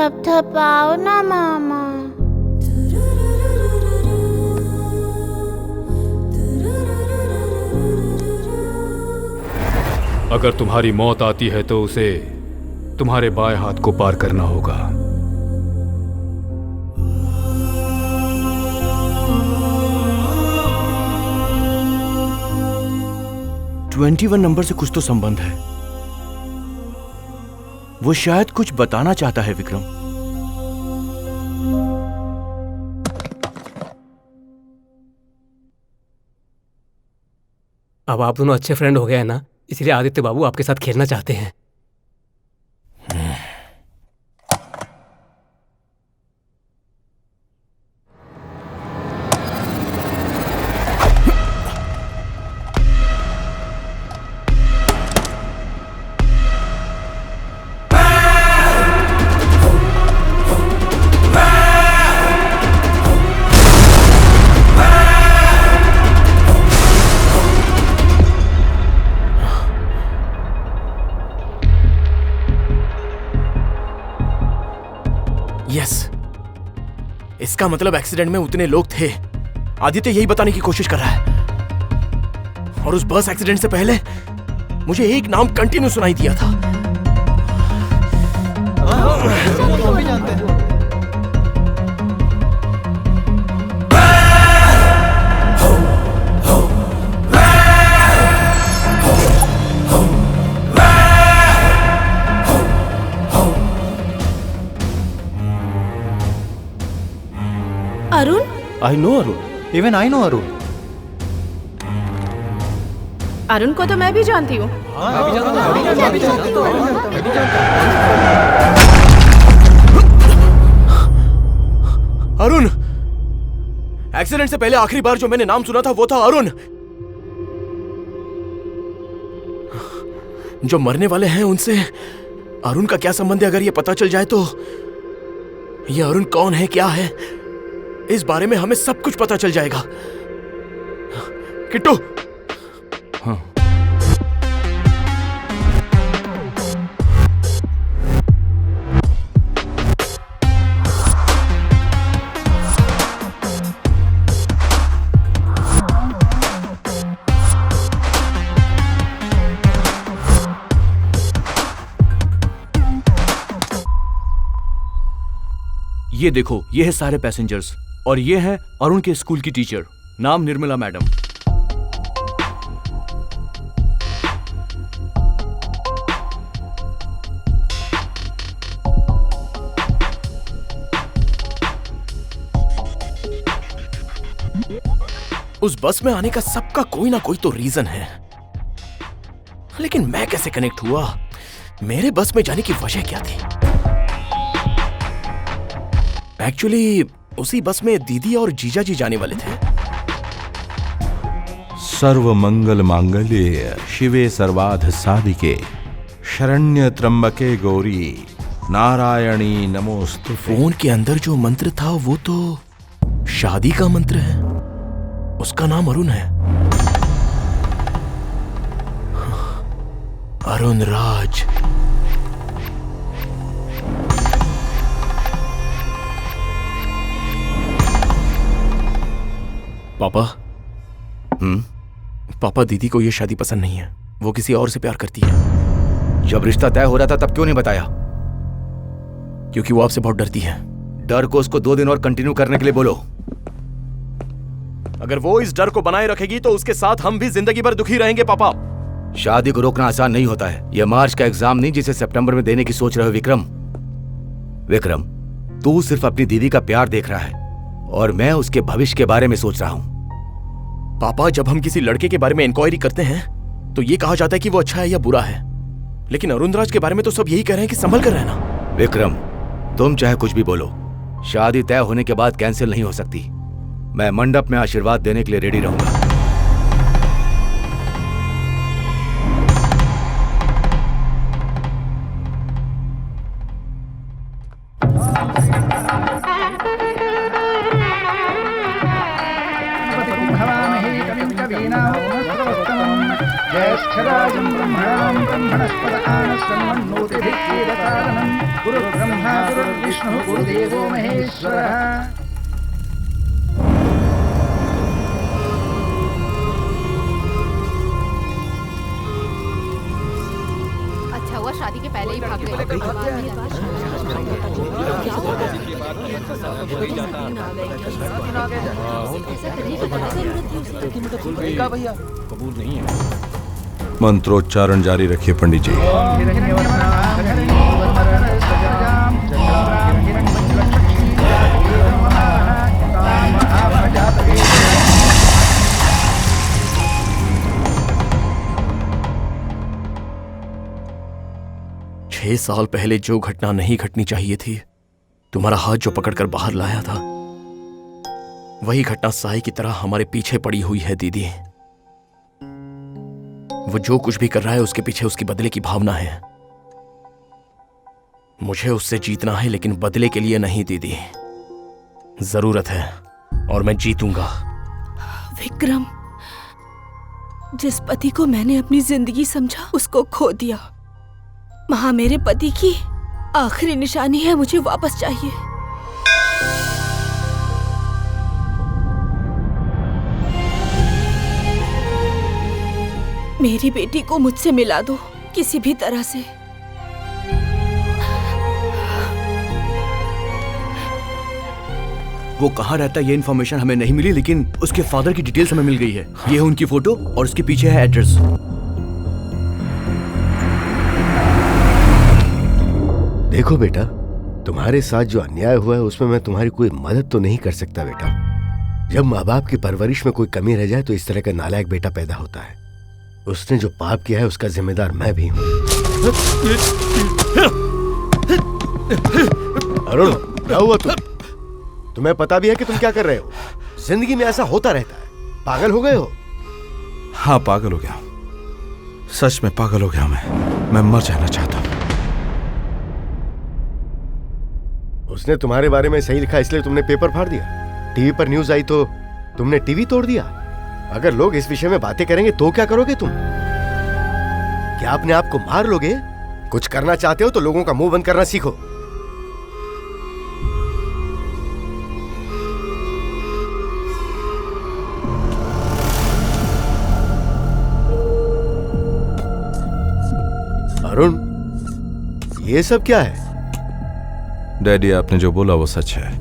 थपथपाओ ना मामा। अगर तुम्हारी मौत आती है तो उसे तुम्हारे बाएं हाथ को पार करना होगा। ट्वेंटी 21 नंबर से कुछ तो संबंध है। वो शायद कुछ बताना चाहता है विक्रम। अब आप दोनों अच्छे फ्रेंड हो गए हैं ना, इसलिए आदित्य बाबू आपके साथ खेलना चाहते हैं। यस, इसका मतलब एक्सीडेंट में उतने लोग थे। आदित्य यही बताने की कोशिश कर रहा है। और उस बस एक्सीडेंट से पहले मुझे एक नाम कंटिन्यू सुनाई दिया था। Arun? I know Arun. Even I know Arun. Arun को तो मैं भी जानती हूँ। अरुण! एक्सीडेंट से पहले आखिरी बार जो मैंने नाम सुना था वो था अरुण। जो मरने वाले हैं उनसे अरुण का क्या संबंध है? अगर ये पता चल जाए तो ये अरुण कौन है, क्या है, इस बारे में हमें सब कुछ पता चल जाएगा। किट्टू! हाँ। ये देखो, ये है सारे पैसेंजर्स और ये है अरुण के स्कूल की टीचर, नाम निर्मला मैडम। उस बस में आने का सबका कोई ना कोई तो रीजन है, लेकिन मैं कैसे कनेक्ट हुआ? मेरे बस में जाने की वजह क्या थी? एक्चुअली उसी बस में दीदी और जीजा जी जाने वाले थे। सर्व मंगल मांगल्ये शिवे सर्वार्थ साधिके शरण्य त्र्यंबके गौरी नारायणी नमोस्तुते। फोन के अंदर जो मंत्र था वो तो शादी का मंत्र है। उसका नाम अरुण है। अरुण राज। पापा? पापा, दीदी को ये शादी पसंद नहीं है। वो किसी और से प्यार करती है। जब रिश्ता तय हो रहा था तब क्यों नहीं बताया? क्योंकि वो आपसे बहुत डरती है। डर को उसको 2 दिन और कंटिन्यू करने के लिए बोलो। अगर वो इस डर को बनाए रखेगी तो उसके साथ हम भी जिंदगी भर दुखी रहेंगे पापा। शादी को रोकना आसान नहीं होता है। यह मार्च का एग्जाम नहीं जिसे सितंबर में देने की सोच रहे हो विक्रम। विक्रम, तू सिर्फ अपनी दीदी का प्यार देख रहा है और मैं उसके भविष्य के बारे में सोच रहा हूं। पापा, जब हम किसी लड़के के बारे में इंक्वायरी करते हैं तो ये कहा जाता है कि वो अच्छा है या बुरा है, लेकिन अरुण राज के बारे में तो सब यही कह रहे हैं कि संभल कर रहना। विक्रम, तुम चाहे कुछ भी बोलो, शादी तय होने के बाद कैंसिल नहीं हो सकती। मैं मंडप में आशीर्वाद देने के लिए रेडी रहूंगा। ज्येष्ठराजं ब्रह्मणां ब्रह्मणस्पदानशृण्वन्नोतिभिः गुरुर्ब्रह्मा गुरुर्विष्णुः गुरुदेवो महेश्वरः। अच्छा हुआ शादी के पहले ही भाग गए। मंत्रोच्चारण जारी रखिए पंडित जी। 6 साल पहले जो घटना नहीं घटनी चाहिए थी, तुम्हारा हाथ जो पकड़कर बाहर लाया था, वही घटना साई की तरह हमारे पीछे पड़ी हुई है दीदी। वो जो कुछ भी कर रहा है उसके पीछे उसकी बदले की भावना है। मुझे उससे जीतना है, लेकिन बदले के लिए नहीं दीदी। जरूरत है और मैं जीतूंगा। विक्रम, जिस पति को मैंने अपनी जिंदगी समझा उसको खो दिया। वहां मेरे पति की आखिरी निशानी है, मुझे वापस चाहिए। मेरी बेटी को मुझसे मिला दो किसी भी तरह से। वो कहाँ रहता है ये इन्फॉर्मेशन हमें नहीं मिली, लेकिन उसके फादर की डिटेल्स हमें मिल गई है। ये है उनकी फोटो और उसके पीछे है एड्रेस। देखो बेटा, तुम्हारे साथ जो अन्याय हुआ है उसमें मैं तुम्हारी कोई मदद तो नहीं कर सकता बेटा। जब माँ बाप की परवरिश में कोई कमी रह जाए तो इस तरह का नालायक बेटा पैदा होता है। उसने जो पाप किया है उसका जिम्मेदार मैं भी हूँ। अरुण, क्या हुआ तुम्हें पता भी है कि तुम क्या कर रहे हो? जिंदगी में ऐसा होता रहता है। पागल हो गए हो? हाँ, पागल हो गया। सच में पागल हो गया। मैं मर जाना चाहता हूँ। उसने तुम्हारे बारे में सही लिखा इसलिए तुमने पेपर फाड़ दिया। टीवी पर न्यूज आई तो तुमने टीवी तोड़ दिया। अगर लोग इस विषय में बातें करेंगे तो क्या करोगे तुम? क्या अपने आप को मार लोगे? कुछ करना चाहते हो तो लोगों का मुंह बंद करना सीखो। अरुण, ये सब क्या है? डैडी, आपने जो बोला वो सच है।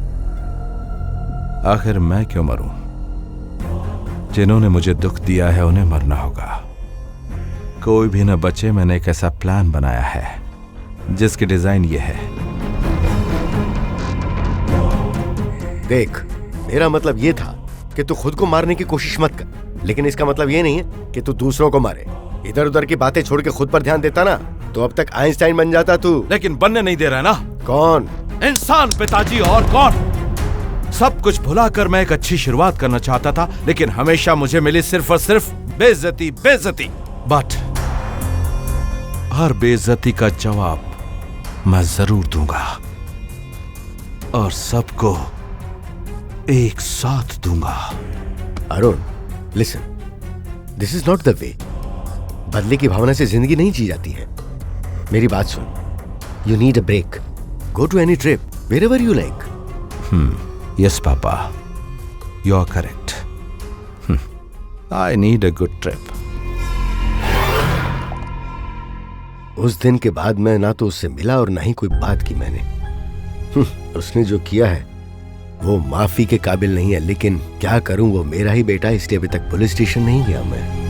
आखिर मैं क्यों मरूं? जिन्होंने मुझे दुख दिया है उन्हें मरना होगा। कोई भी न बचे। मैंने एक ऐसा प्लान बनाया है जिसकी डिजाइन ये है। देख, मेरा मतलब ये था कि तू खुद को मारने की कोशिश मत कर, लेकिन इसका मतलब ये नहीं है कि तू दूसरों को मारे। इधर उधर की बातें छोड़ के खुद पर ध्यान देता ना तो अब तक आइंस्टाइन बन जाता तू। लेकिन बनने नहीं दे रहा ना। कौन? इंसान पिताजी, और कौन? सब कुछ भुलाकर मैं एक अच्छी शुरुआत करना चाहता था, लेकिन हमेशा मुझे मिली सिर्फ और सिर्फ बेइज्जती, बेइज्जती। बट हर बेइज्जती का जवाब मैं जरूर दूंगा, और सबको एक साथ दूंगा। Arun, listen, this is not the way. बदले की भावना से जिंदगी नहीं जी जाती है। मेरी बात सुन, you need a break. Go to any trip, wherever you like. Yes, Papa. You are correct. I need a good trip. उस दिन के बाद मैं ना तो उससे मिला और ना ही कोई बात की मैंने। उसने जो किया है वो माफी के काबिल नहीं है, लेकिन क्या करूं, वो मेरा ही बेटा, इसलिए अभी तक पुलिस स्टेशन नहीं गया मैं।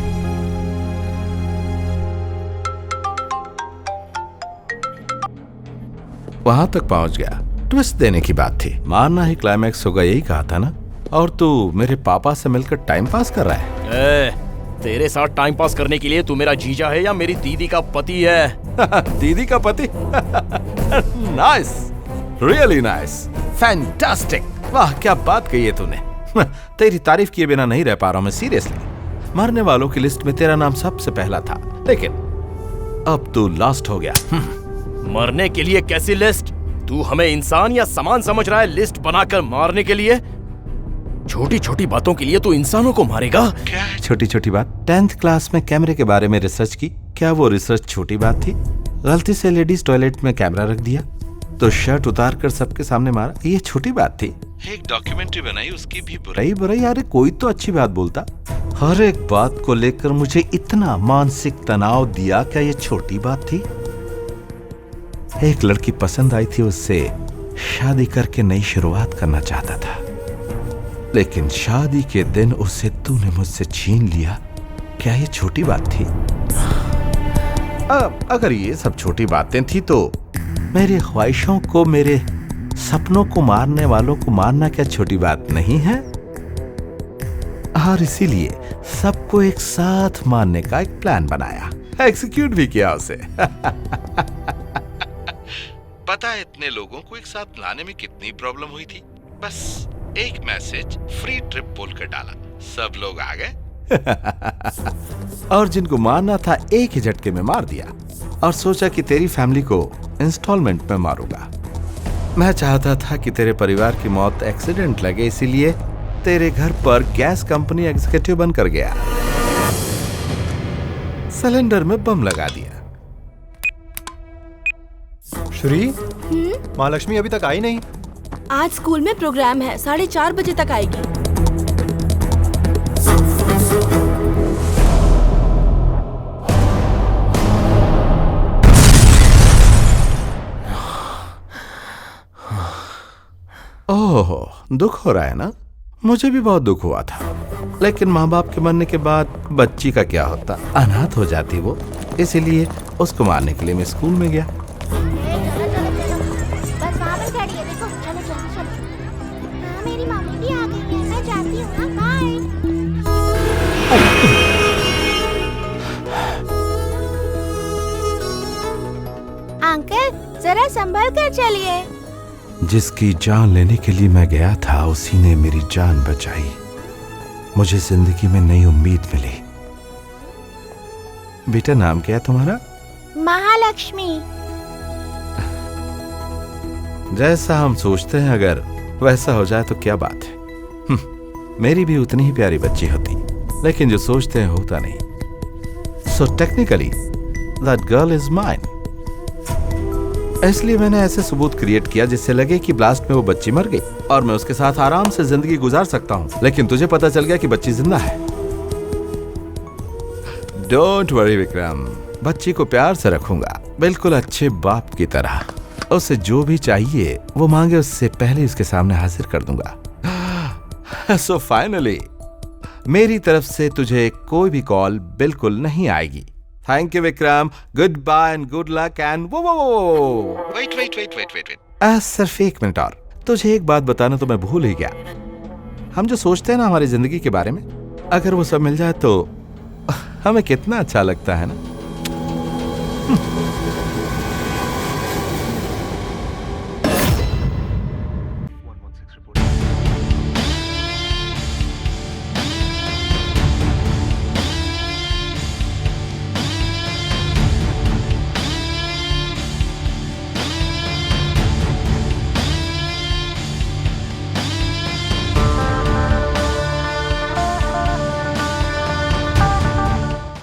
वहां तक पहुंच गया। ट्विस्ट देने की बात थी, मारना ही क्लाइमैक्स होगा, यही कहा था ना। और तू मेरे पापा से मिलकर टाइम पास कर रहा है। तेरे साथ टाइम पास करने के लिए तू मेरा जीजा है या मेरी दीदी का पति है? दीदी का पति? Nice, really nice, fantastic. वाह, क्या बात कही है तूने। तेरी तारीफ किए बिना नहीं रह पा रहा हूं मैं, सीरियसली। मरने वालों की लिस्ट में तेरा नाम सबसे पहला था, लेकिन अब तू लास्ट हो गया। मरने के लिए कैसी लिस्ट? तू हमें इंसान या सामान समझ रहा है लिस्ट बनाकर मारने के लिए? छोटी छोटी बातों के लिए तू इंसानों को मारेगा? क्या है छोटी छोटी बात? 10th क्लास में कैमरे के बारे में रिसर्च की, क्या वो रिसर्च छोटी बात थी? गलती से लेडीज टॉयलेट में कैमरा रख दिया तो शर्ट उतार कर सबके सामने मारा, ये छोटी बात थी? एक डॉक्यूमेंट्री बनाई, उसकी भी बुराई बुराई, अरे कोई तो अच्छी बात बोलता। हर एक बात को लेकर मुझे इतना मानसिक तनाव दिया, क्या ये छोटी बात थी? एक लड़की पसंद आई थी, उससे शादी करके नई शुरुआत करना चाहता था, लेकिन शादी के दिन उसे तूने मुझसे छीन लिया, क्या ये छोटी बात थी? अगर ये सब छोटी बातें थी तो मेरी ख्वाहिशों को, मेरे सपनों को मारने वालों को मारना क्या छोटी बात नहीं है? और इसीलिए सबको एक साथ मारने का एक प्लान बनाया, एग्जीक्यूट भी किया उसे। पता है इतने लोगों को एक साथ लाने में कितनी प्रॉब्लम हुई थी? बस एक मैसेज फ्री ट्रिप बोलकर डाला, सब लोग आ गए। और जिनको मारना था एक ही झटके में मार दिया, और सोचा कि तेरी फैमिली को इंस्टॉलमेंट में मारूंगा। मैं चाहता था कि तेरे परिवार की मौत एक्सीडेंट लगे, इसीलिए तेरे घर पर गैस कंपनी एग्जीक्यूटिव बनकर गया, सिलेंडर में बम लगा दिया। श्री, महालक्ष्मी अभी तक आई नहीं। आज स्कूल में प्रोग्राम है, 4:30 बजे तक आएगी। ओह, दुख हो रहा है ना? मुझे भी बहुत दुख हुआ था, लेकिन माँ बाप के मरने के बाद बच्ची का क्या होता, अनाथ हो जाती वो, इसीलिए उसको मारने के लिए मैं स्कूल में गया। बस वहाँ पर खड़ी है, देखो, चलो जल्दी चलो। हाँ, मेरी मम्मी भी आ गई है, मैं जाती हूँ ना, बाय। अंकल, जरा संभल कर चलिए। जिसकी जान लेने के लिए मैं गया था, उसी ने मेरी जान बचाई। मुझे जिंदगी में नई उम्मीद मिली। बेटा, नाम क्या है तुम्हारा? महालक्ष्मी। जैसा हम सोचते हैं अगर वैसा हो जाए तो क्या बात है। मेरी भी उतनी ही प्यारी बच्ची होती, लेकिन जो सोचते हैं होता नहीं। So technically that girl is mine. इसलिए मैंने ऐसे सबूत क्रिएट किया जिससे लगे कि ब्लास्ट में वो बच्ची मर गई और मैं उसके साथ आराम से जिंदगी गुजार सकता हूं, लेकिन तुझे पता चल गया कि बच्ची जिंदा है। डोंट वरी विक्रम, बच्ची को प्यार से रखूंगा, बिल्कुल अच्छे बाप की तरह। उसे जो भी चाहिए वो मांगे, उससे पहले उसके सामने हाजिर कर दूंगा। सो फाइनली मेरी तरफ से तुझे कोई भी कॉल बिल्कुल नहीं आएगी। Thank you Vikram, good bye and good luck and वो वेट। सिर्फ 1 मिनट और, तुझे एक बात बताना तो मैं भूल ही गया। हम जो सोचते हैं ना हमारी जिंदगी के बारे में, अगर वो सब मिल जाए तो हमें कितना अच्छा लगता है ना।